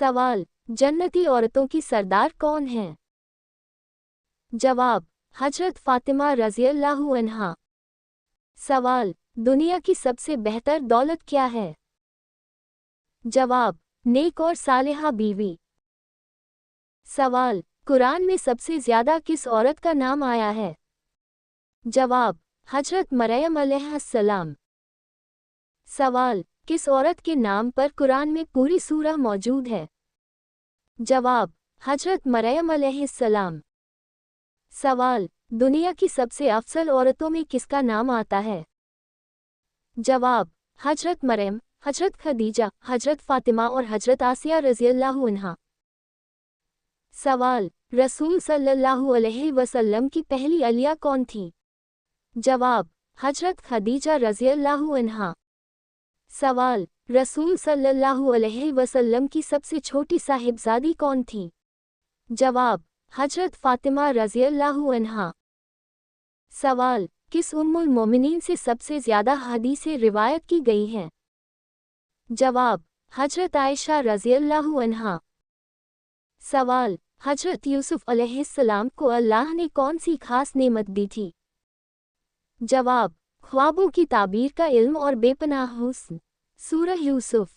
सवाल, जन्नती औरतों की सरदार कौन हैं? जवाब, हजरत फातिमा रज़ियल्लाहु अन्हा। सवाल, दुनिया की सबसे बेहतर दौलत क्या है? जवाब, नेक और सालिहा बीवी। सवाल, कुरान में सबसे ज्यादा किस औरत का नाम आया है? जवाब, हजरत मरियम अलैहिस्सलाम। सवाल, किस औरत के नाम पर कुरान में पूरी सूरह मौजूद है? जवाब, हजरत मरियम अलैहिस्सलाम। सवाल, दुनिया की सबसे अफजल औरतों में किसका नाम आता है? जवाब, हजरत मरियम, हजरत खदीजा, हजरत फातिमा और हजरत आसिया रज़ियल्लाहु अन्हा। सवाल, रसूल सल्लल्लाहु अलैहि वसल्लम की पहली अलिया कौन थी? जवाब, हजरत खदीजा रज़ियल्लाहु अन्हा। सवाल, रसूल सल्लल्लाहु अलैहि वसल्लम की सबसे छोटी साहिबजादी कौन थी? जवाब, हजरत फातिमा रज़ियल्लाहु अन्हा। सवाल, किस उम्मुल मोमिनीन से सबसे ज़्यादा हदीसें रिवायत की गई हैं? जवाब, हजरत आयशा रज़ियल्लाहु अन्हा। सवाल, हजरत यूसुफ अलैहिस्सलाम को अल्लाह ने कौन सी खास नेमत दी थी? जवाब, ख्वाबों की ताबीर का इल्म और बेपनाह हुस्न। सूरह यूसुफ।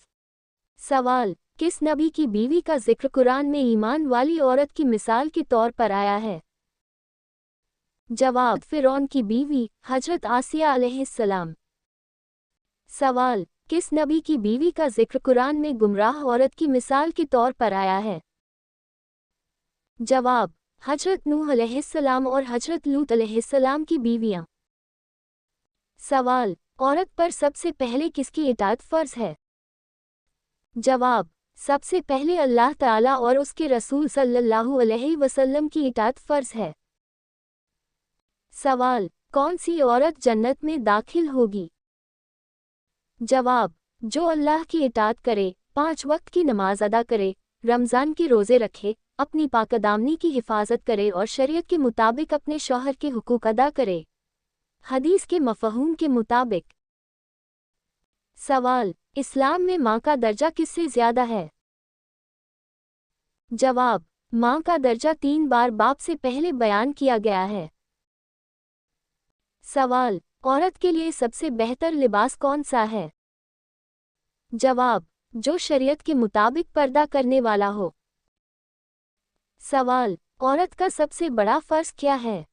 सवाल, किस नबी की बीवी का जिक्र कुरान में ईमान वाली औरत की मिसाल के तौर पर आया है? जवाब, फिरौन की बीवी हजरत आसिया अलैहिस्सलाम। सवाल, किस नबी की बीवी का जिक्र कुरान में गुमराह औरत की मिसाल के तौर पर आया है? जवाब, हजरत नूह अलैहिस्सलाम और हजरत लूत अलैहिस्सलाम की बीवियां। सवाल, औरत पर सबसे पहले किसकी इताअत फर्ज है? जवाब, सबसे पहले अल्लाह ताला और उसके रसूल सल्लल्लाहु अलैहि वसल्लम की इताअत फर्ज है। सवाल, कौन सी औरत जन्नत में दाखिल होगी? जवाब, जो अल्लाह की इताअत करे, 5 वक्त की नमाज अदा करे, रमज़ान के रोज़े रखे, अपनी पाकदामनी की हिफाजत करे और शरीयत के मुताबिक अपने शौहर के हुकूक अदा करे। हदीस के मफ़हूम के मुताबिक। सवाल, इस्लाम में माँ का दर्जा किससे ज़्यादा है? जवाब, माँ का दर्जा 3 बार बाप से पहले बयान किया गया है। सवाल, औरत के लिए सबसे बेहतर लिबास कौन सा है? जवाब, जो शरीयत के मुताबिक पर्दा करने वाला हो। सवाल, औरत का सबसे बड़ा फ़र्ज़ क्या है?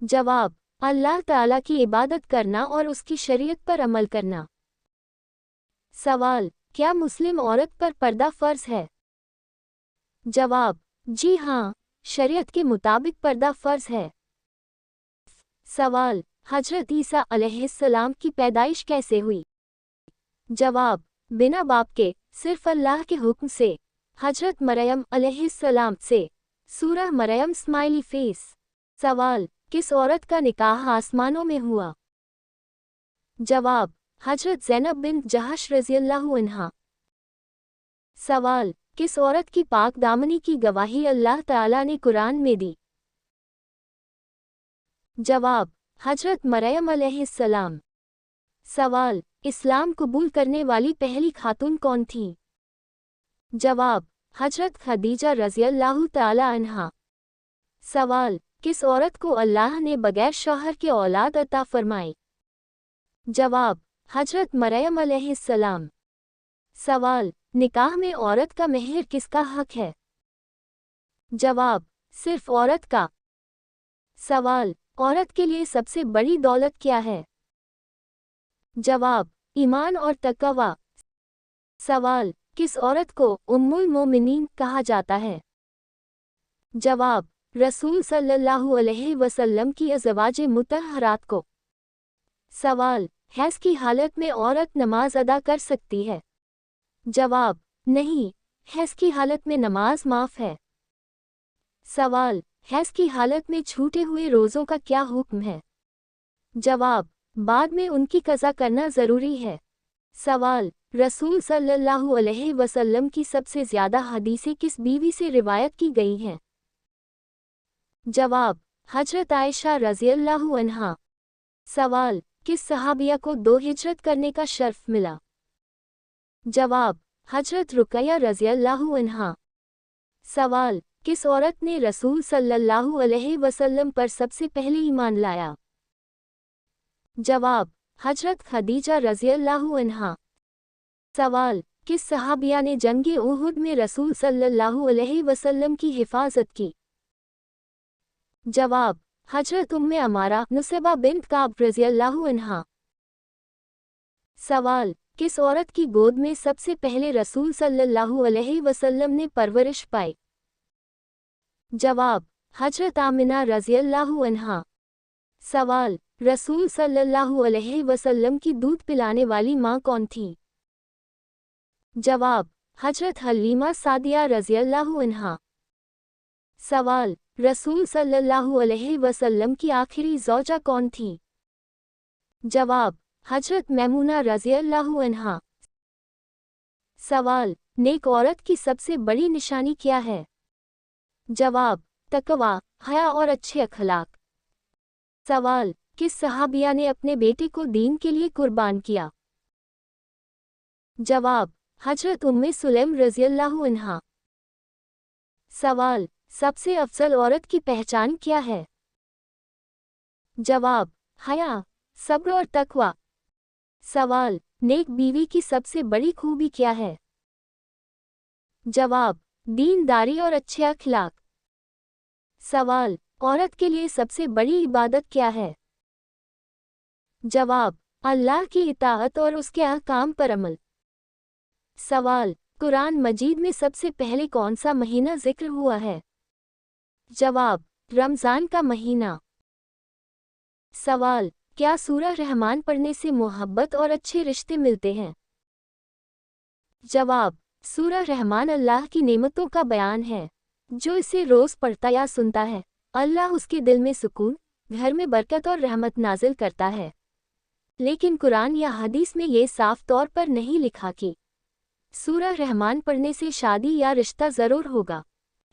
जवाब, अल्लाह ताला की इबादत करना और उसकी शरीयत पर अमल करना। सवाल, क्या मुस्लिम औरत पर पर्दा फ़र्ज़ है? जवाब, जी हाँ, शरीयत के मुताबिक पर्दा फ़र्ज़ है। सवाल, हजरत ईसा अलैहिस्सलाम की पैदाइश कैसे हुई? जवाब, बिना बाप के, सिर्फ अल्लाह के हुक्म से। हजरत मरियम अलैहिस्सलाम से। सूरह मरियम स्माइली फेस। सवाल, किस औरत का निकाह आसमानों में हुआ? जवाब, हजरत ज़ैनब बिन जहश रज़ियल्लाहु अन्हा। सवाल, किस औरत की पाक दामनी की गवाही अल्लाह ताला ने कुरान में दी? जवाब, हजरत मरियम अलैहिस्सलाम। सवाल, इस्लाम कबूल करने वाली पहली खातून कौन थी? जवाब, हजरत खदीजा रज़ियल्लाहु ताला अन्हा। सवाल, किस औरत को अल्लाह ने बगैर शौहर के औलाद अता फरमाई? जवाब, हजरत मरियम अलैहिस्सलाम। सवाल, निकाह में औरत का मेहर किसका हक है? जवाब, सिर्फ औरत का। सवाल, औरत के लिए सबसे बड़ी दौलत क्या है? जवाब, ईमान और तक़वा। सवाल, किस औरत को उम्मुल मोमिनीन कहा जाता है? जवाब, रसूल सल्लल्लाहु अलैहि वसल्लम की अज़वाजे मुतहहरात को। सवाल, हैज़ की हालत में औरत नमाज अदा कर सकती है? जवाब, नहीं, हैज़ की हालत में नमाज माफ़ है। सवाल, हैज़ की हालत में छूटे हुए रोज़ों का क्या हुक्म है? जवाब, बाद में उनकी क़ज़ा करना ज़रूरी है। सवाल, रसूल सल्लल्लाहु अलैहि वसल्लम की सबसे ज़्यादा हदीसें किस बीवी से रिवायत की गई हैं? जवाब, हजरत आयशा रज़ियल्लाहु अन्हा। सवाल, किस सहाबिया को 2 हिजरत करने का शर्फ मिला? जवाब, हजरत रुकैया रज़ियल्लाहु अन्हा। सवाल, किस औरत ने रसूल सल्लल्लाहु अलैहि वसल्लम पर सबसे पहले ईमान लाया? जवाब, हजरत खदीजा रज़ियल्लाहु अन्हा। सवाल, किस सहाबिया ने जंगे उहुद में रसूल सल्लल्लाहु अलैहि वसल्लम की हिफाजत की? जवाब, हजरत उम्मे अमारा नुसैबा बिन्त काब रज़ियल्लाहु अन्हा। सवाल, किस औरत की गोद में सबसे पहले रसूल सल्लल्लाहु अलैहि वसल्लम ने परवरिश पाई? जवाब, हजरत आमिना रज़ियल्लाहु अन्हा। सवाल, रसूल सल्लल्लाहु अलैहि वसल्लम की दूध पिलाने वाली माँ कौन थी? जवाब, हजरत हलीमा सादिया रज़ियल्लाहु अन्हा। सवाल, रसूल सल्लल्लाहु अलैहि वसल्लम की आखिरी ज़ौजा कौन थी? जवाब, हजरत मैमूना रज़ियल्लाहु अन्हा। सवाल, नेक औरत की सबसे बड़ी निशानी क्या है? जवाब, तकवा, हया और अच्छे अखलाक। सवाल, किस सहाबिया ने अपने बेटे को दीन के लिए कुर्बान किया? जवाब, हजरत उम्मे सुलैम रज़ियल्लाहु अन्हा। सवाल, सबसे अफजल औरत की पहचान क्या है? जवाब, हया, सब्र और तकवा। सवाल, नेक बीवी की सबसे बड़ी खूबी क्या है? जवाब, दीनदारी और अच्छे अखलाक। सवाल, औरत के लिए सबसे बड़ी इबादत क्या है? जवाब, अल्लाह की इताअत और उसके अहकाम पर अमल। सवाल, कुरान मजीद में सबसे पहले कौन सा महीना जिक्र हुआ है? जवाब, रमज़ान का महीना। सवाल, क्या सूरह रहमान पढ़ने से मोहब्बत और अच्छे रिश्ते मिलते हैं? जवाब, सूरह रहमान अल्लाह की नेमतों का बयान है। जो इसे रोज़ पढ़ता या सुनता है, अल्लाह उसके दिल में सुकून, घर में बरकत और रहमत नाजिल करता है। लेकिन कुरान या हदीस में ये साफ तौर पर नहीं लिखा कि सूरह रहमान पढ़ने से शादी या रिश्ता ज़रूर होगा।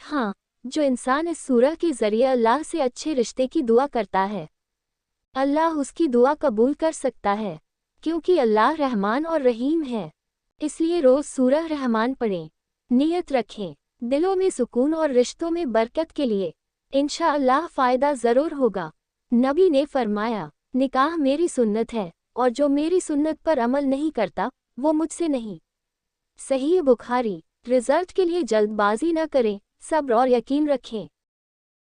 हाँ, जो इंसान इस सूरह के ज़रिए अल्लाह से अच्छे रिश्ते की दुआ करता है, अल्लाह उसकी दुआ कबूल कर सकता है, क्योंकि अल्लाह रहमान और रहीम है। इसलिए रोज़ सूरह रहमान पढ़ें। नियत रखें, दिलों में सुकून और रिश्तों में बरकत के लिए। इंशाअल्लाह फ़ायदा ज़रूर होगा। नबी ने फरमाया, निकाह मेरी सुन्नत है, और जो मेरी सुन्नत पर अमल नहीं करता, वो मुझसे नहीं। सही बुखारी। रिजल्ट के लिए जल्दबाजी न करें, सब्र और यकीन रखें।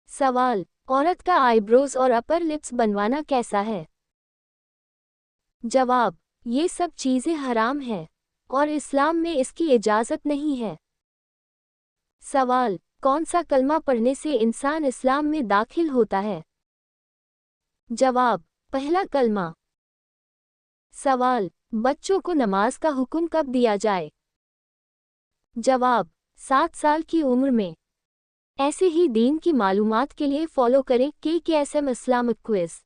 सवाल, औरत का आईब्रोज और अपर लिप्स बनवाना कैसा है? जवाब, ये सब चीज़ें हराम हैं और इस्लाम में इसकी इजाज़त नहीं है। सवाल, कौन सा कलमा पढ़ने से इंसान इस्लाम में दाखिल होता है? जवाब, पहला कलमा। सवाल, बच्चों को नमाज का हुक्म कब दिया जाए? जवाब, 7 साल की उम्र में। ऐसे ही दीन की मालूमात के लिए फॉलो करें KKSM इस्लामिक क्विज।